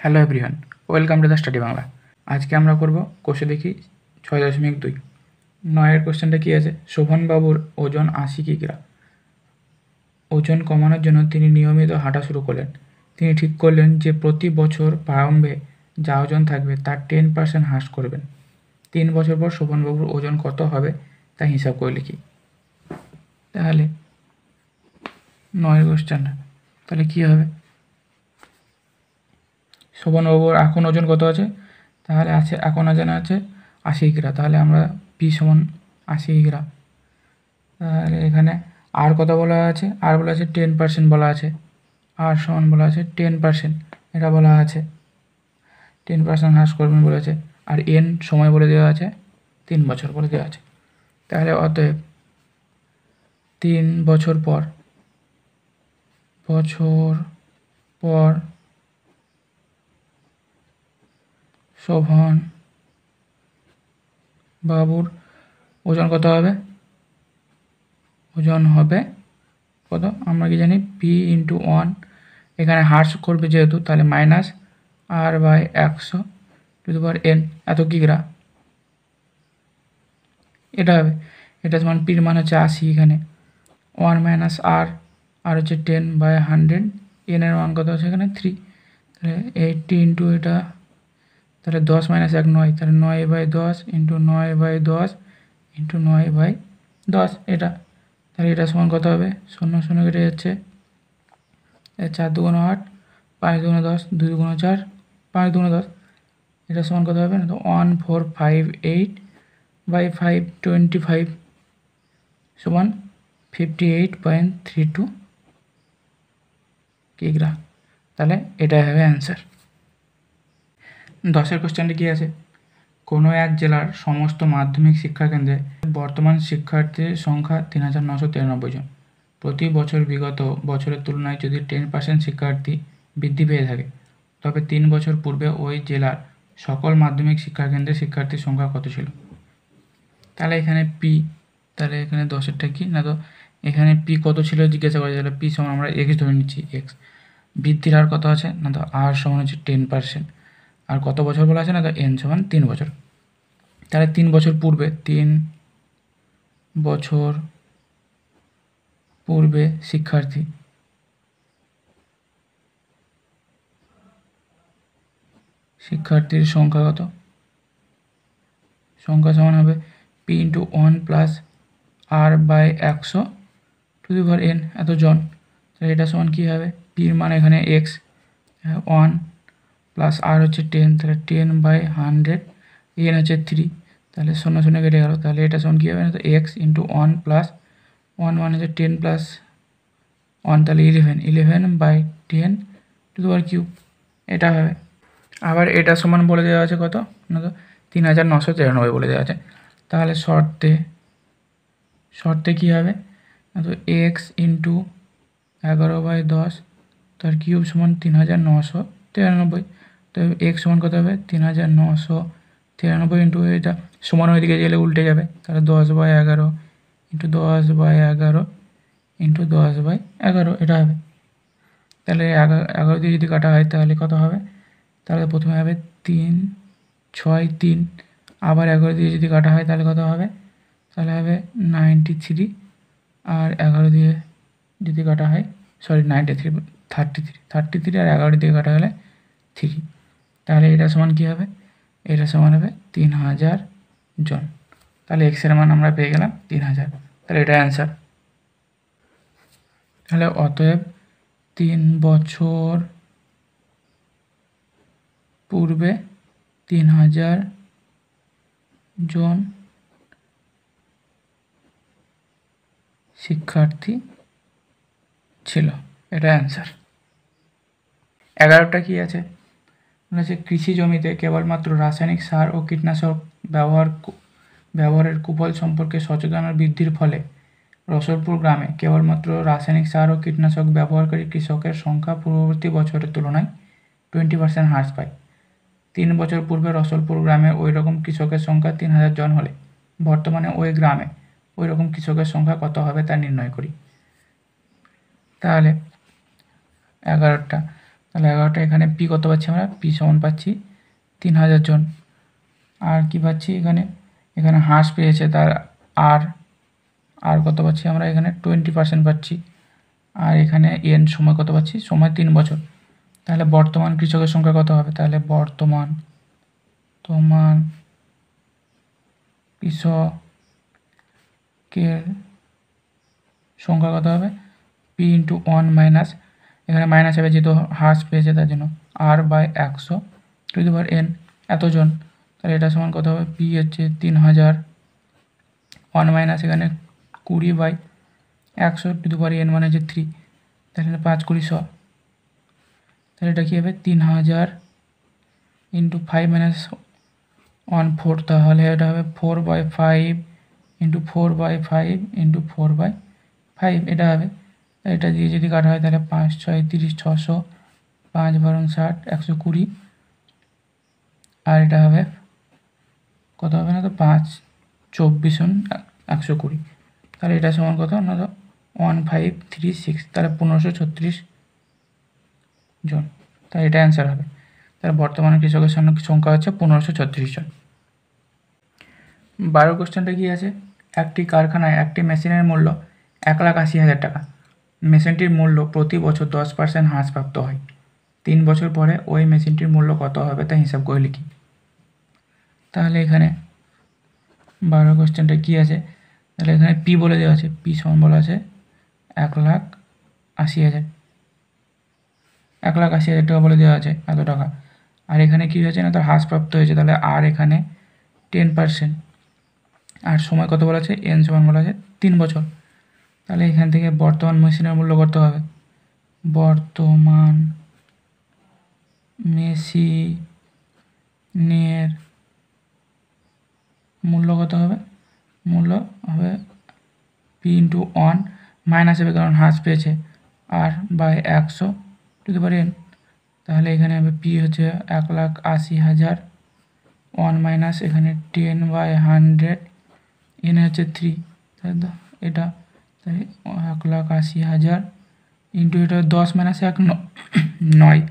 Hello everyone, welcome to the study Bangla. আজকে আমরা করব কোষে দেখি 6.2। 9-এর কোশ্চেনটা কী আছে? শোভনবাবুর ওজন 80 কিগ্রা। ওজন কমানোর জন্য তিনি নিয়মিত হাঁটা শুরু করলেন। তিনি ঠিক করলেন যে প্রতি বছর প্রারম্ভে যা ওজন থাকবে তার 10% হ্রাস করবেন। 3 বছর পর শোভনবাবুর ওজন কত হবে তা হিসাব করে লিখি। তাহলে 9-এর কোশ্চেনটা তাহলে কী হবে? শোভনবাবুর এখন ওজন কত আছে? তাহলে আছে এখন ওজন আছে 80 কিগ্রা। তাহলে আমরা পি সমান 80 কিগ্রা। তাহলে এখানে আর কত বলা আছে? আর বলা আছে 10% বলা আছে। আর সমান বলা আছে 10%, এটা বলা আছে 10% হ্রাস করবেন বলেছে। আর এন সময় বলে দেওয়া আছে 3 বছর বলে দেওয়া আছে। তাহলে অতএব 3 বছর পর শোভন বাবুর ওজন কত হবে? ওজন হবে কত? আমরা কি জানি পি ইন্টু 1, এখানে হ্রাস করবে যেহেতু তাহলে মাইনাস r/100^n এত কিগ্রা এটা হবে। এটা সমান পির মান হচ্ছে 80, এখানে 1 মাইনাস আর আর হচ্ছে 10/100, এনের মান কত আছে এখানে 3। তাহলে 80 ইন্টু এটা তাহলে 10 মাইনাস 1 9, তাহলে 9/10 ইন্টু 9/10 ইন্টু 9/10 এটা। তাহলে এটা সমান কত হবে? 0 0 কেটে যাচ্ছে, 4 2 8, 5 2 10, 2 2 4, 5 2 10, এটা সমান কত হবে না? তো 1458/525 সমান 58.32 কিগ্রা। তাহলে এটাই হবে অ্যান্সার। 10-এর কোশ্চেনটি কী আছে? কোনো এক জেলার সমস্ত মাধ্যমিক শিক্ষাকেন্দ্রে বর্তমান শিক্ষার্থীর সংখ্যা 3993 জন। প্রতি বছর বিগত বছরের তুলনায় যদি 10% শিক্ষার্থী বৃদ্ধি পেয়ে থাকে, তবে 3 বছর পূর্বে ওই জেলার সকল মাধ্যমিক শিক্ষাকেন্দ্রের শিক্ষার্থীর সংখ্যা কত ছিল? তাহলে এখানে পি, তাহলে এখানে 10-এরটা কি না, তো এখানে পি কত ছিল জিজ্ঞাসা করা যাবে। পি সমান আমরা এক্স ধরে নিচ্ছি, এক্স। বৃদ্ধির হার কত আছে না, তো আর সমান হচ্ছে 10%। আর কত বছর বলা আছে না, তো এন সমান 3 বছর। তাহলে 3 বছর পূর্বে শিক্ষার্থীর সংখ্যা কত? সংখ্যা সমান হবে পি ইন্টু 1 প্লাস r/100^n এত জন। তাহলে এটা সমান কী হবে? পির মান এখানে এক্স, 1 প্লাস আর হচ্ছে 10, তাহলে 10/100, এন হচ্ছে 3, তাহলে 0 0 কেটে গেল। তাহলে এটা সমান কী হবে না, তো এক্স ইন্টু 1 প্লাস 1 মানে হচ্ছে 10 প্লাস 1, তাহলে 11/10^3 এটা হবে। আবার এটা সমান বলে দেওয়া আছে কত না, তো 3993 বলে দেওয়া আছে। তাহলে শর্তে কী হবে না, তো এক্স ইন্টু 11/10 তার কিউব সমান 3993। তো এক্স সমান কত হবে? 3993 ইন্টু এটা সমান ওইদিকে গেলে উল্টে যাবে, তাহলে 10/11 ইন্টু 10/11 ইন্টু 10/11 এটা হবে। তাহলে 11 দিয়ে যদি কাটা হয় তাহলে কত হবে? তাহলে প্রথমে হবে 3 6 3, আবার 11 দিয়ে যদি কাটা হয় তাহলে কত হবে? তাহলে হবে 93, আর 11 দিয়ে যদি কাটা হয় 33 আর 11 দিয়ে কাটা গেলে 3। তাহলে এটা সমান কী হবে? এটা সমান হবে 3000 জন। তাহলে এক্সের মান আমরা পেয়ে গেলাম 3000। তাহলে এটা অ্যান্সার। তাহলে অতএব 3 বছর পূর্বে 3000 জন শিক্ষার্থী ছিল, এটা অ্যান্সার। 11টা কী আছে? হচ্ছে কৃষি জমিতে কেবলমাত্র রাসায়নিক সার ও কীটনাশক ব্যবহারের কুফল সম্পর্কে সচেতনতা বৃদ্ধির ফলে রসুলপুর গ্রামে কেবলমাত্র রাসায়নিক সার ও কীটনাশক ব্যবহারকারী কৃষকের সংখ্যা পূর্ববর্তী বছরের তুলনায় 20% হ্রাস পায়। 3 বছর পূর্বে রসুলপুর গ্রামে ওই রকম কৃষকের সংখ্যা 3000 জন হলে বর্তমানে ওই গ্রামে ওই রকম কৃষকের সংখ্যা কত হবে তা নির্ণয় করি। তাহলে 11টা, তাহলে 11টা এখানে পি কত পাচ্ছি আমরা, পি সমান পাচ্ছি 3000 জন। আর কি পাচ্ছি এখানে হ্রাস পেয়েছে তার আর কত পাচ্ছি আমরা, এখানে 20% পাচ্ছি। আর এখানে এন সময় কত পাচ্ছি, সময় 3 বছর। তাহলে বর্তমান কৃষকের সংখ্যা কত হবে, তাহলে বর্তমান কৃষকের সংখ্যা কত হবে, পি ইন্টু 1 মাইনাস, এখানে মাইনাস হবে যেহেতু হ্রাস পেয়েছে তার জন্য, R by 100 to the power N এতজন। তাহলে এটা সমান কত হবে, পি হচ্ছে 3000, 1 মাইনাস এখানে 20 by 100 to the power N মানে হচ্ছে 3, তাহলে 5 20 100। তাহলে এটা কী হবে, 3000 ইন্টু 5 মাইনাস 1 4, তাহলে এটা হবে 4/5 ইন্টু 4/5 ইন্টু 4/5 এটা হবে। এটা দিয়ে যদি কাটা হয় তাহলে 5 6 30 600, 5 12 60, 120। আর এটা হবে কত হবে না, তো 5 24 120। তাহলে এটা সমান কত না, তো 1536, তাহলে 1536 জন। তাই এটা অ্যান্সার হবে। তাহলে বর্তমানে কৃষকের সংখ্যা হচ্ছে 1536 জন। 12 কোশ্চেনটা কী আছে, একটি কারখানায় একটি মেশিনের মূল্য 1,80,000 টাকা। মেশিনটির মূল্য প্রতি বছর 10% হ্রাসপ্রাপ্ত হয়। 3 বছর পরে ওই মেশিনটির মূল্য কত হবে তা হিসাব করে লিখি। তাহলে এখানে 12 কোশ্চেনটা কী আছে, তাহলে এখানে পি বলে দেওয়া আছে, পি সমান বলা আছে 1,80,000, 1,80,000 টাকা বলে দেওয়া আছে এত টাকা। আর এখানে কী হয়েছে না, তো হ্রাসপ্রাপ্ত হয়েছে, তাহলে আর এখানে 10%। আর সময় কত বলা আছে, এন সমান বলা আছে 3 বছর। তাহলে এখান থেকে বর্তমান মেশিনের মূল্য কত হবে, বর্তমান মেশিনের মূল্য কত হবে, মূল্য হবে পি ইন্টু 1 মাইনাস হবে কারণ হ্রাস পেয়েছে, R by 100 to the power N. তাহলে এখানে হবে পি হচ্ছে 1,80,000, 1 মাইনাস এখানে 10/100, এন হচ্ছে 3, তাই তো এটা, তাই 1,80,000 ইন্টু এটা 10 মাইনাস 1 9,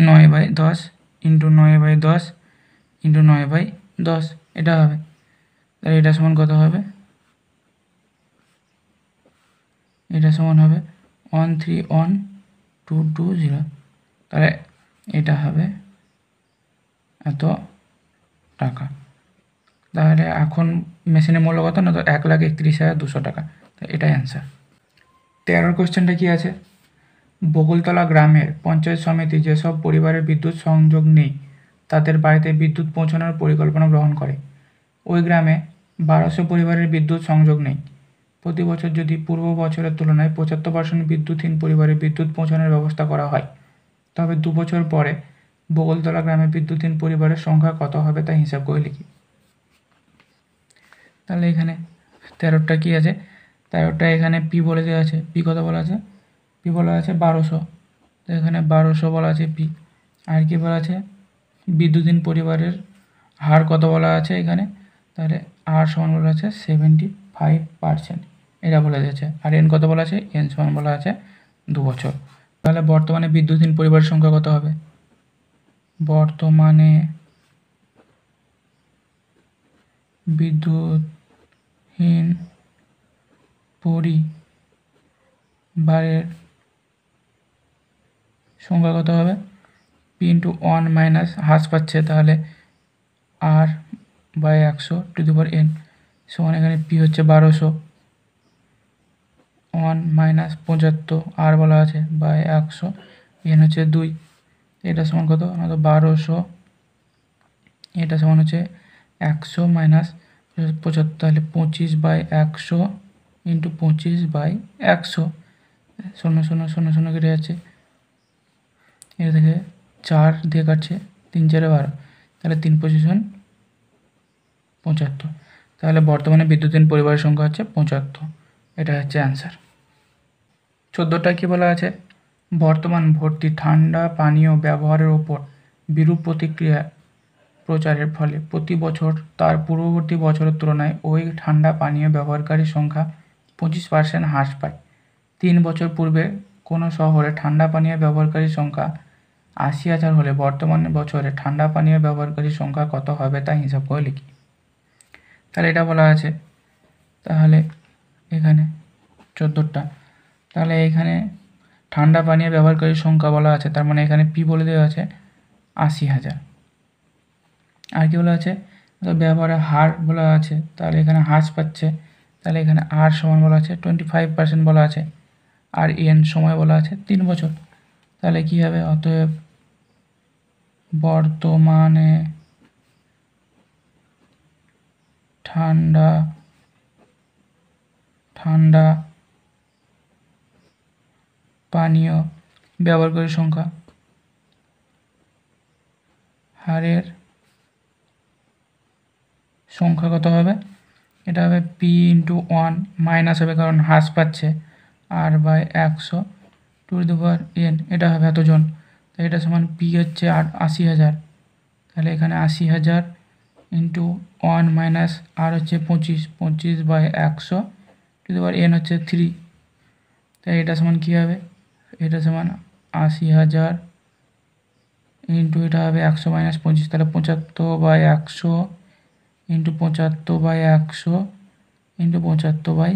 9/10 ইন্টু 9/10 ইন্টু 9/10 এটা হবে। তাহলে এটা সমান কত হবে, এটা সমান হবে 131,220। তাহলে এটা হবে এত টাকা। তাহলে এখন মেশিনের মূল্য কত না, তো 1,31,200 টাকা। তো এটাই অ্যান্সার। 13 কোশ্চেনটা কী আছে, বকুলতলা গ্রামের পঞ্চায়েত সমিতি যেসব পরিবারের বিদ্যুৎ সংযোগ নেই তাদের বাড়িতে বিদ্যুৎ পৌঁছানোর পরিকল্পনা গ্রহণ করে। ওই গ্রামে 1200 পরিবারের বিদ্যুৎ সংযোগ নেই। প্রতি বছর যদি পূর্ব বছরের তুলনায় 75% বিদ্যুৎহীন পরিবারে বিদ্যুৎ পৌঁছানোর ব্যবস্থা করা হয়, তবে 2 বছর পরে বকুলতলা গ্রামে বিদ্যুৎহীন পরিবারের সংখ্যা কত হবে তা হিসাব করে লিখি। তাহলে এখানে 13টা কী আছে, 13টা এখানে পি বলে দেওয়া আছে, পি কত বলা আছে, পি বলা আছে 1200, তো এখানে 1200 বলা আছে পি। আর কি বলা আছে, বিদ্যুৎহীন পরিবারের হার কত বলা আছে এখানে, তাহলে আর সমান বলা আছে 75%, এটা বলা যাচ্ছে। আর এন কত বলা আছে, এন সমান বলা আছে 2 বছর। তাহলে বর্তমানে বিদ্যুৎহীন পরিবারের সংখ্যা কত হবে, বর্তমানে বিদ্যুৎহীন পরিবারের সংখ্যা কত হবে, পি ইন্টু 1 মাইনাস হ্রাস পাচ্ছে, তাহলে R by 100 to the power N সমান এখানে পি হচ্ছে 1200, 1 মাইনাস 75 আর বলা আছে বাই 100, এন হচ্ছে 2, এটা সমান কত না, তো 1200, এটা সমান হচ্ছে 100 মাইনাস 75, তাহলে 25/100 ইন্টু 25/100, 0 0 0 0 কেটে যাচ্ছে, এটা থেকে 4 দিয়ে কাটছে, 3 4 12, তাহলে 3 25 75। তাহলে বর্তমানে বিদ্যুৎহীন পরিবারের সংখ্যা হচ্ছে 75, এটা হচ্ছে অ্যান্সার। 14টা কী বলা আছে, বর্তমান ভর্তি ঠান্ডা পানীয় ব্যবহারের ওপর বিরূপ প্রতিক্রিয়া প্রচারের ফলে প্রতি বছর তার পূর্ববর্তী বছরের তুলনায় ওই ঠান্ডা পানীয় ব্যবহারকারীর সংখ্যা 25% হ্রাস পায়। 3 বছর পূর্বে কোনো শহরে ঠান্ডা পানীয় ব্যবহারকারীর সংখ্যা ৮০,০০০ হলে বর্তমান বছরে ঠান্ডা পানীয় ব্যবহারকারীর সংখ্যা কত হবে তা হিসাব করে লিখি। তাহলে এটা বলা আছে, তাহলে এখানে 14টা, তাহলে এখানে ঠান্ডা পানীয় ব্যবহারকারীর সংখ্যা বলা আছে, তার মানে এখানে পি বলে দেওয়া আছে ৮০,০০০। আর কি বলা আছে, ব্যবহারের হার বলা আছে, তাহলে এখানে হ্রাস পাচ্ছে, তাহলে এখানে আর সমান বলা আছে 25% বলা আছে, আর এন সময় বলা আছে 3 বছর। তাহলে কি হবে, অতএব বর্তমানে ঠান্ডা পানীয় ব্যবহারকারীর সংখ্যা হারের সংখ্যা কত হবে, এটা হবে পি ইন্টু 1 মাইনাস হবে কারণ হ্রাস পাচ্ছে R by 100 to the power N, এটা হবে এতজন। তাই এটা সমান পি হচ্ছে ৮০,০০০, তাহলে এখানে ৮০,০০০ ইন্টু 1 মাইনাস আর হচ্ছে 25 by 100 to the power N হচ্ছে 3। তাই এটা সমান কী হবে, এটা সমান ৮০,০০০ ইন্টু এটা হবে 100 মাইনাস 25, তাহলে 75 বাই 100 ইন্টু 75 বাই 100 ইন্টু 75 বাই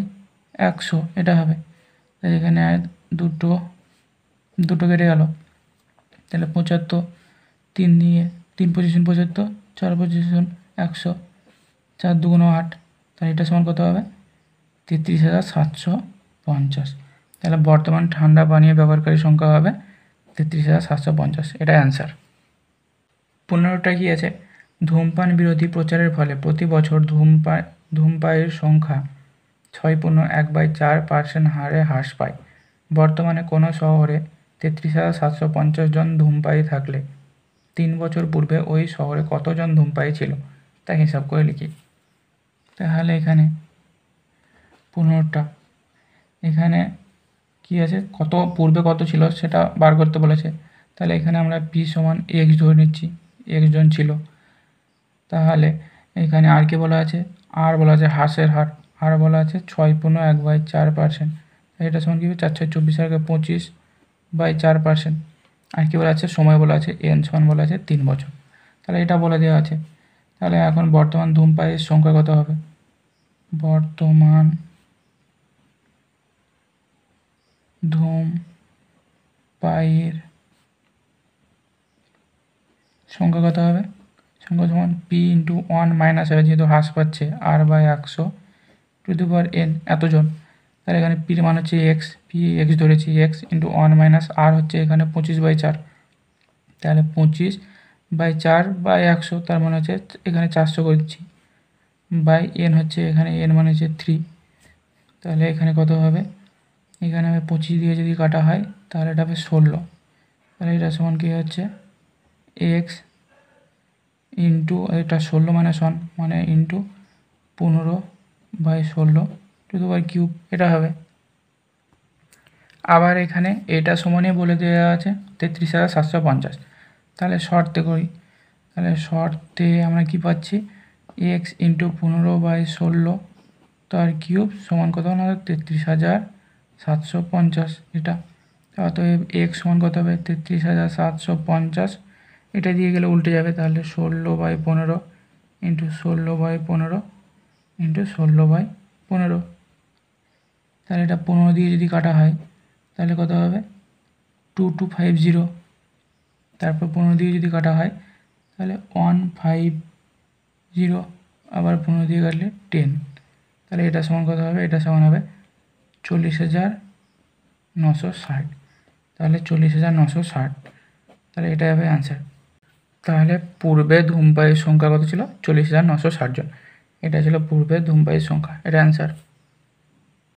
100 এটা হবে। তাই এখানে দুটো কেটে গেল, তাহলে 75 3 দিয়ে 3 পজিশন 75, 4 পজিশন 100, 4 দুগুণ 8, তাহলে এটা সমান কত হবে 33,750। তাহলে বর্তমান ঠান্ডা পানীয় ব্যবহারকারীর সংখ্যা হবে 33,750, এটা অ্যান্সার। 15টা কি আছে, ধূমপান বিরোধী প্রচারের ফলে প্রতি বছর ধূমপায়ীর সংখ্যা 6.1/4% হারে হ্রাস পায়। বর্তমানে কোনো শহরে 33,750 জন ধূমপায়ী থাকলে 3 বছর পূর্বে ওই শহরে কতজন ধূমপায়ী ছিল তা হিসাব করে লিখি। তাহলে এখানে 15টা, এখানে কি আছে, কত পূর্বে কত ছিল সেটা বার করতে বলেছে। তাহলে এখানে আমরা পি সমান এক্স ধরে নিচ্ছি, এক্স জন ছিল। তাহলে এখানে আর কি বলা আছে, আর বলা আছে হ্রাসের হার, আর বলা আছে 6.1/4%, এটা সমান কি 4 6 24 আর 25/4%। আর কি বলা আছে, সময় বলা আছে এন সমান বলা আছে 3 বছর। তাহলে এটা বলে দেওয়া আছে। তাহলে এখন বর্তমান ধূমপায়ীর সংখ্যা কত হবে, বর্তমান ধূমপায়ীর সংখ্যা কত হবে, সংখ্যা সমান পি ইন্টু 1 মাইনাস হবে যেহেতু হ্রাস পাচ্ছে R by 100 to the power N এতজন। তাহলে এখানে পির মান হচ্ছে এক্স, পি এক্স ধরেছি, এক্স ইন্টু 1 মাইনাস আর হচ্ছে এখানে 25/4, তাহলে 25/4/100, তার মানে হচ্ছে এখানে 400 করে দিচ্ছি, বাই এন হচ্ছে এখানে এন মানে হচ্ছে 3। তাহলে এখানে কত হবে, এখানে হবে 25 দিয়ে যদি কাটা হয় তাহলে এটা হবে 16। তাহলে এটা সমান কী হচ্ছে এক্স ইন্টু এটা 16 মাইনাস 1 মানে into 15/16 two the power cube, এটা হবে। আবার এখানে এটা সমানই বলে দেওয়া আছে 33,750। তাহলে শর্তে করি, তাহলে শর্তে আমরা কি পাচ্ছি, এক্স ইন্টু 15/16 তার কিউব সমান কত না 33,750, এটা। অতএব এক্স সমান কত হবে 33,750, এটা দিয়ে গেলে উল্টে যাবে, তাহলে 16/15 ইন্টু 16/15 ইন্টু 16/15, তাহলে এটা 15 দিয়ে যদি কাটা হয় তাহলে কত হবে 2250, তারপর 15 দিয়ে যদি কাটা হয় তাহলে 150, আবার 15 দিয়ে কাটলে 10, তাহলে এটা সমান কত হবে, এটা সমান হবে 40,960, তাহলে 40,960, তাহলে এটা হবে অ্যান্সার। তাহলে পূর্বে ধূমপায়ীর সংখ্যা কত ছিল, 40,960 জন, এটা ছিল পূর্বে ধূমপায়ীর সংখ্যা, এটা অ্যান্সার।